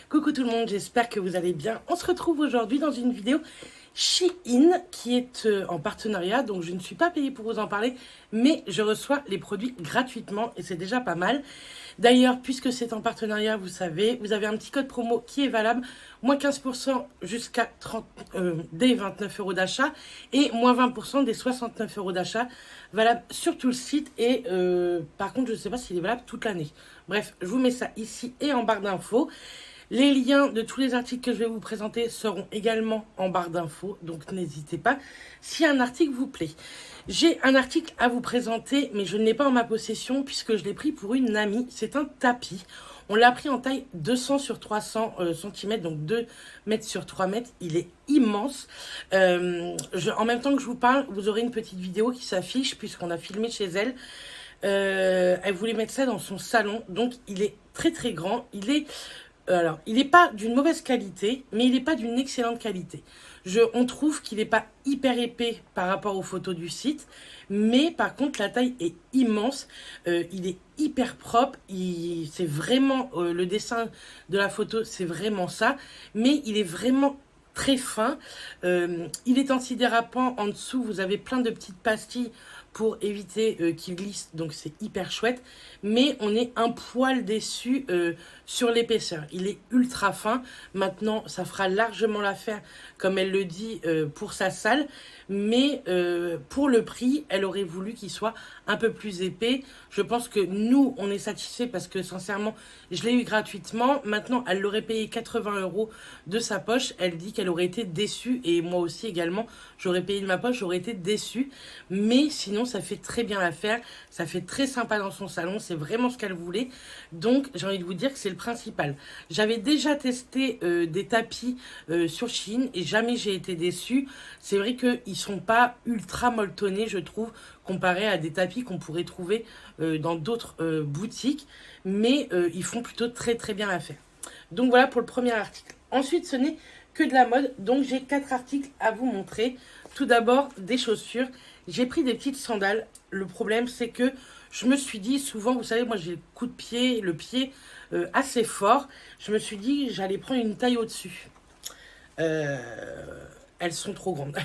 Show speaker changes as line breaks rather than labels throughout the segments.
Coucou tout le monde, j'espère que vous allez bien. On se retrouve aujourd'hui dans une vidéo Shein qui est en partenariat, donc je ne suis pas payée pour vous en parler, mais je reçois les produits gratuitement et c'est déjà pas mal. D'ailleurs, puisque c'est en partenariat, vous savez, vous avez un petit code promo qui est valable, moins 15% jusqu'à des 29 euros d'achat et moins 20% des 69 euros d'achat, valable sur tout le site et par contre, je ne sais pas s'il est valable toute l'année. Bref, je vous mets ça ici et en barre d'infos. Les liens de tous les articles que je vais vous présenter seront également en barre d'infos, donc n'hésitez pas si un article vous plaît. J'ai un article à vous présenter, mais je ne l'ai pas en ma possession puisque je l'ai pris pour une amie. C'est un tapis. On l'a pris en taille 200 sur 300 cm, donc 2 mètres sur 3 mètres. Il est immense. En même temps que je vous parle, vous aurez une petite vidéo qui s'affiche puisqu'on a filmé chez elle. Elle voulait mettre ça dans son salon, donc il est très très grand. Alors, il n'est pas d'une mauvaise qualité, mais il n'est pas d'une excellente qualité. On trouve qu'il n'est pas hyper épais par rapport aux photos du site, mais par contre, la taille est immense. Il est hyper propre. C'est vraiment, le dessin de la photo, c'est vraiment ça. Mais il est vraiment très fin. Il est antidérapant. En dessous, vous avez plein de petites pastilles pour éviter qu'il glisse, donc c'est hyper chouette, mais on est un poil déçu sur l'épaisseur. Il est ultra fin. Maintenant, ça fera largement l'affaire, comme elle le dit, pour sa salle, mais pour le prix, elle aurait voulu qu'il soit un peu plus épais. Je pense que nous, on est satisfait parce que sincèrement, je l'ai eu gratuitement. Maintenant, elle l'aurait payé 80 euros de sa poche. Elle dit qu'elle aurait été déçue, et moi aussi également, j'aurais payé de ma poche, j'aurais été déçue, mais sinon, ça fait très bien l'affaire, ça fait très sympa dans son salon, c'est vraiment ce qu'elle voulait, donc j'ai envie de vous dire que c'est le principal. J'avais déjà testé des tapis sur Shein et jamais j'ai été déçue. C'est vrai qu'ils sont pas ultra molletonnés, je trouve, comparé à des tapis qu'on pourrait trouver dans d'autres boutiques, mais ils font plutôt très très bien l'affaire. Donc voilà pour le premier article. Ensuite, ce n'est que de la mode, donc j'ai 4 articles à vous montrer. Tout d'abord, des chaussures. J'ai pris des petites sandales. Le problème, c'est que je me suis dit, souvent, vous savez, moi j'ai le coup de pied, le pied assez fort. Je me suis dit, j'allais prendre une taille au-dessus. Elles sont trop grandes.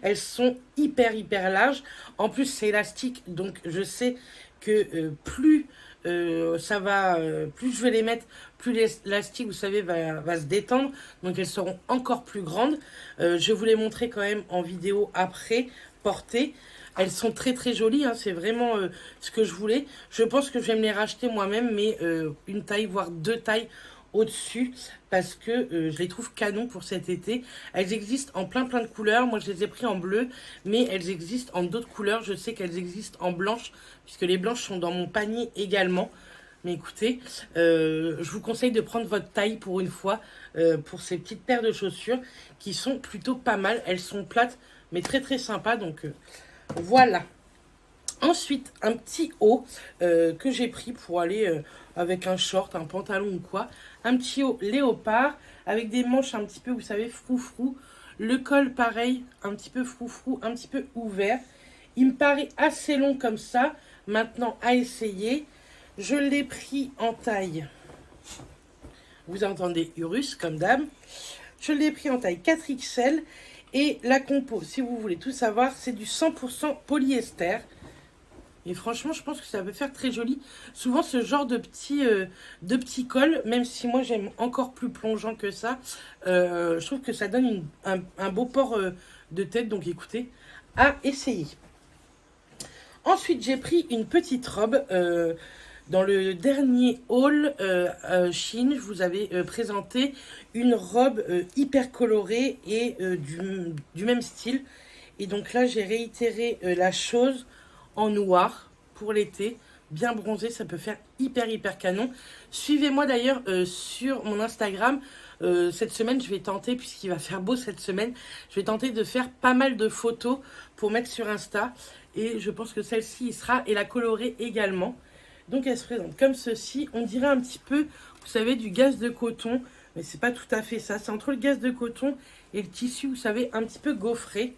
Elles sont hyper larges. En plus, c'est élastique, donc je sais que plus plus je vais les mettre, plus l'élastique, vous savez, va se détendre. Donc elles seront encore plus grandes. Je vous les montrer quand même en vidéo après, portées. Elles sont très très jolies, hein, c'est vraiment ce que je voulais. Je pense que je vais me les racheter moi-même, mais une taille, voire 2 tailles au-dessus, parce que je les trouve canon pour cet été. Elles existent en plein de couleurs. Moi je les ai pris en bleu, mais elles existent en d'autres couleurs. Je sais qu'elles existent en blanche, puisque les blanches sont dans mon panier également. Mais écoutez, je vous conseille de prendre votre taille pour une fois, pour ces petites paires de chaussures qui sont plutôt pas mal. Elles sont plates, mais très très sympas, donc voilà. Ensuite, un petit haut que j'ai pris pour aller avec un short, un pantalon ou quoi. Un petit haut léopard avec des manches un petit peu, vous savez, froufrou. Le col, pareil, un petit peu froufrou, un petit peu ouvert. Il me paraît assez long comme ça. Maintenant, à essayer. Je l'ai pris en taille. Vous entendez Urus, comme d'hab. Je l'ai pris en taille 4XL. Et la compo, si vous voulez tout savoir, c'est du 100% polyester. Et franchement, je pense que ça peut faire très joli. Souvent, ce genre de petits cols, même si moi, j'aime encore plus plongeant que ça, je trouve que ça donne un beau port de tête. Donc, écoutez, à essayer. Ensuite, j'ai pris une petite robe. Dans le dernier haul Shein, je vous avais présenté une robe hyper colorée et du même style. Et donc là, j'ai réitéré la chose en noir pour l'été, bien bronzé, ça peut faire hyper canon. Suivez-moi d'ailleurs sur mon Instagram. Cette semaine, je vais tenter, puisqu'il va faire beau cette semaine, je vais tenter de faire pas mal de photos pour mettre sur Insta. Et je pense que celle-ci y sera, et la colorée également. Donc elle se présente comme ceci. On dirait un petit peu, vous savez, du gaze de coton, mais c'est pas tout à fait ça. C'est entre le gaze de coton et le tissu, vous savez, un petit peu gaufré.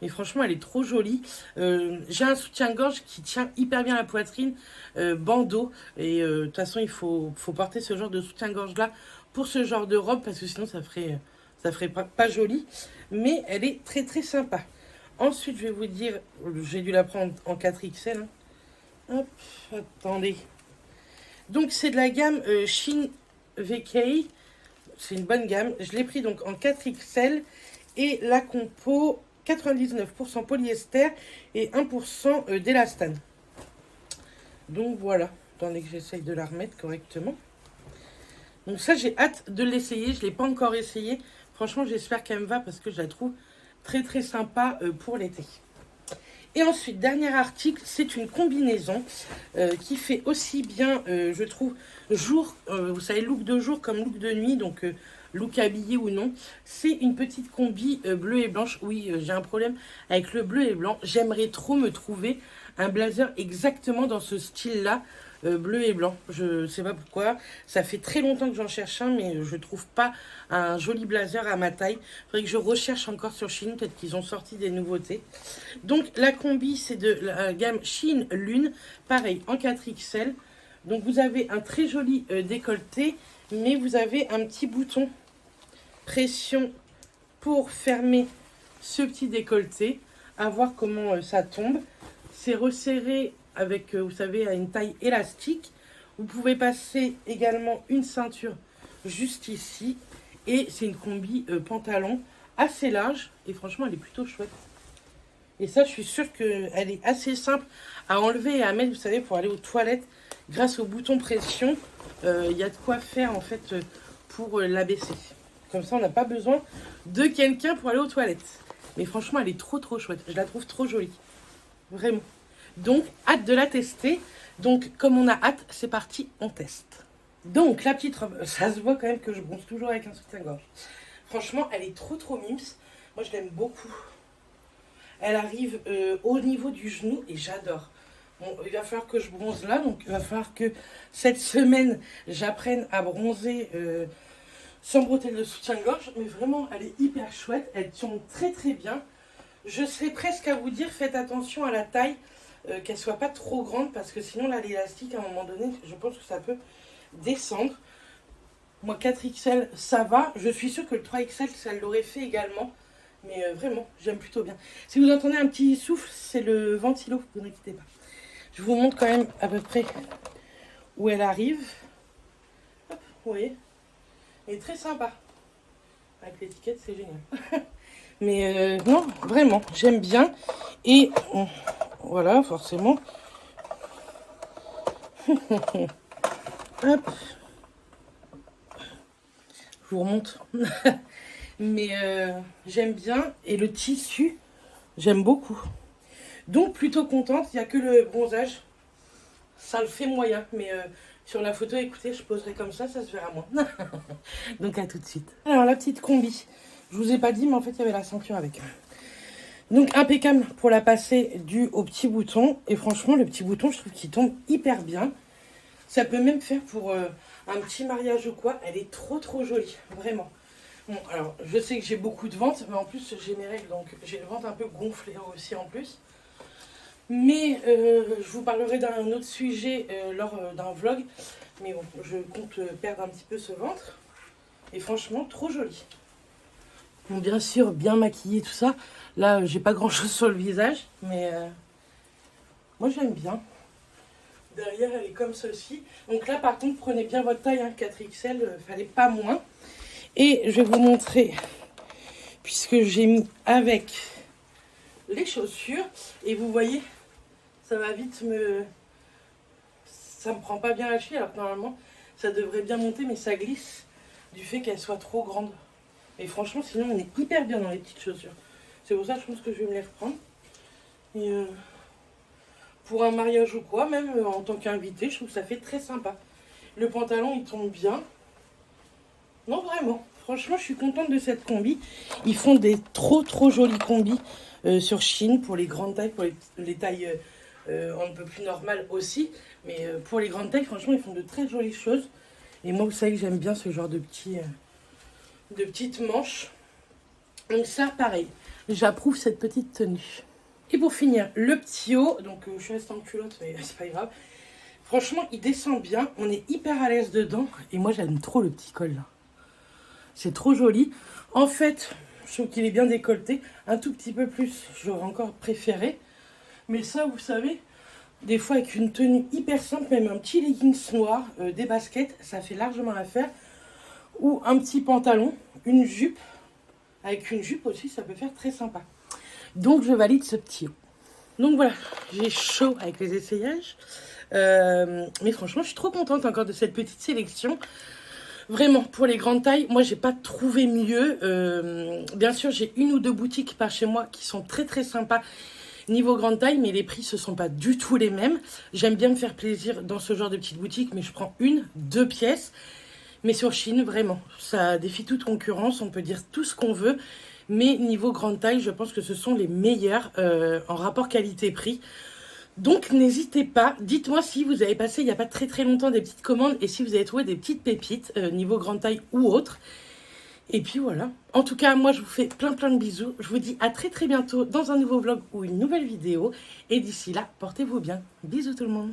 Mais franchement, elle est trop jolie. J'ai un soutien-gorge qui tient hyper bien la poitrine, bandeau. Et de toute façon, il faut porter ce genre de soutien-gorge-là pour ce genre de robe, parce que sinon ça ferait pas joli. Mais elle est très très sympa. Ensuite, je vais vous dire, j'ai dû la prendre en 4XL. Hein. Hop, attendez. Donc, c'est de la gamme Shein VK. C'est une bonne gamme. Je l'ai pris donc en 4XL. Et la compo, 99% polyester et 1% d'élastane. Donc, voilà. Attendez que j'essaye de la remettre correctement. Donc, ça, j'ai hâte de l'essayer. Je ne l'ai pas encore essayé. Franchement, j'espère qu'elle me va parce que je la trouve très très sympa pour l'été. Et ensuite, dernier article, c'est une combinaison qui fait aussi bien, je trouve, jour, vous savez, look de jour comme look de nuit, donc look habillé ou non. C'est une petite combi bleue et blanche. Oui, j'ai un problème avec le bleu et blanc. J'aimerais trop me trouver un blazer exactement dans ce style-là. Bleu et blanc, je sais pas pourquoi, ça fait très longtemps que j'en cherche un, mais je trouve pas un joli blazer à ma taille. Il faudrait que je recherche encore sur Shein, peut-être qu'ils ont sorti des nouveautés. Donc la combi, c'est de la gamme Shein Lune, pareil en 4XL. Donc vous avez un très joli décolleté, mais vous avez un petit bouton pression pour fermer ce petit décolleté, à voir comment ça tombe. C'est resserré avec, vous savez, à une taille élastique. Vous pouvez passer également une ceinture juste ici. Et c'est une combi pantalon assez large. Et franchement, elle est plutôt chouette. Et ça, je suis sûre qu'elle est assez simple à enlever et à mettre, vous savez, pour aller aux toilettes. Grâce au bouton pression, il y a de quoi faire, en fait, pour l'abaisser. Comme ça, on n'a pas besoin de quelqu'un pour aller aux toilettes. Mais franchement, elle est trop, trop chouette. Je la trouve trop jolie. Vraiment. Donc, hâte de la tester. Donc, comme on a hâte, c'est parti, on teste. Donc, la petite robe, ça se voit quand même que je bronze toujours avec un soutien-gorge. Franchement, elle est trop, trop mimes. Moi, je l'aime beaucoup. Elle arrive au niveau du genou et j'adore. Bon, il va falloir que je bronze là. Donc, il va falloir que cette semaine, j'apprenne à bronzer sans bretelles de soutien-gorge. Mais vraiment, elle est hyper chouette. Elle tient très, très bien. Je serais presque à vous dire, faites attention à la taille. Qu'elle soit pas trop grande parce que sinon là l'élastique à un moment donné je pense que ça peut descendre. Moi 4XL ça va, je suis sûre que le 3XL ça l'aurait fait également, mais vraiment j'aime plutôt bien. Si vous entendez un petit souffle, c'est le ventilo, vous n'inquiétez pas. Je vous montre quand même à peu près où elle arrive. Hop, vous voyez, elle est très sympa avec l'étiquette, c'est génial. Mais non, vraiment j'aime bien. Et voilà, forcément. Hop. Je vous remonte. Mais j'aime bien. Et le tissu, j'aime beaucoup. Donc, plutôt contente. Il n'y a que le bronzage. Ça le fait moyen. Mais sur la photo, écoutez, je poserai comme ça se verra moins. Donc, à tout de suite. Alors, la petite combi. Je vous ai pas dit, mais en fait, il y avait la ceinture avec. Donc impeccable pour la passer dû au petit bouton. Et franchement, le petit bouton, je trouve qu'il tombe hyper bien. Ça peut même faire pour un petit mariage ou quoi. Elle est trop trop jolie, vraiment. Bon, alors, je sais que j'ai beaucoup de ventre, mais en plus, j'ai mes règles, donc j'ai le ventre un peu gonflé aussi en plus. Mais je vous parlerai d'un autre sujet lors d'un vlog. Mais bon, je compte perdre un petit peu ce ventre. Et franchement, trop joli. Bon, bien sûr, bien maquillée, tout ça. Là, j'ai pas grand chose sur le visage, mais moi j'aime bien. Derrière, elle est comme ceci. Donc là, par contre, prenez bien votre taille, hein, 4XL, fallait pas moins. Et je vais vous montrer, puisque j'ai mis avec les chaussures. Et vous voyez, ça va vite me... Ça me prend pas bien la cheville, alors que normalement, ça devrait bien monter, mais ça glisse du fait qu'elle soit trop grande. Et franchement, sinon, on est hyper bien dans les petites chaussures. C'est pour ça que je pense que je vais me les reprendre. Et pour un mariage ou quoi, même en tant qu'invité, je trouve que ça fait très sympa. Le pantalon, il tombe bien. Non, vraiment. Franchement, je suis contente de cette combi. Ils font des trop trop jolies combis sur Shein pour les grandes tailles, pour les tailles un peu plus normales aussi. Mais pour les grandes tailles, franchement, ils font de très jolies choses. Et moi, vous savez que j'aime bien ce genre de petites manches. Donc ça, pareil. J'approuve cette petite tenue. Et pour finir, le petit haut. Donc je reste en culotte, mais c'est pas grave. Franchement, il descend bien. On est hyper à l'aise dedans. Et moi, j'aime trop le petit col là. C'est trop joli. En fait, je trouve qu'il est bien décolleté. Un tout petit peu plus, j'aurais encore préféré. Mais ça, vous savez, des fois avec une tenue hyper simple, même un petit leggings noir, des baskets, ça fait largement l'affaire. Ou un petit pantalon, une jupe. Avec une jupe aussi, ça peut faire très sympa. Donc, je valide ce petit haut. Donc voilà, j'ai chaud avec les essayages. Mais franchement, je suis trop contente encore de cette petite sélection. Vraiment, pour les grandes tailles, moi, j'ai pas trouvé mieux. Bien sûr, j'ai une ou deux boutiques par chez moi qui sont très très sympas niveau grande taille, mais les prix, ce sont pas du tout les mêmes. J'aime bien me faire plaisir dans ce genre de petite boutique, mais je prends une, deux pièces. Mais sur Shein, vraiment, ça défie toute concurrence, on peut dire tout ce qu'on veut. Mais niveau grande taille, je pense que ce sont les meilleurs en rapport qualité-prix. Donc n'hésitez pas, dites-moi si vous avez passé il n'y a pas très très longtemps des petites commandes et si vous avez trouvé des petites pépites niveau grande taille ou autre. Et puis voilà. En tout cas, moi je vous fais plein de bisous. Je vous dis à très très bientôt dans un nouveau vlog ou une nouvelle vidéo. Et d'ici là, portez-vous bien. Bisous tout le monde.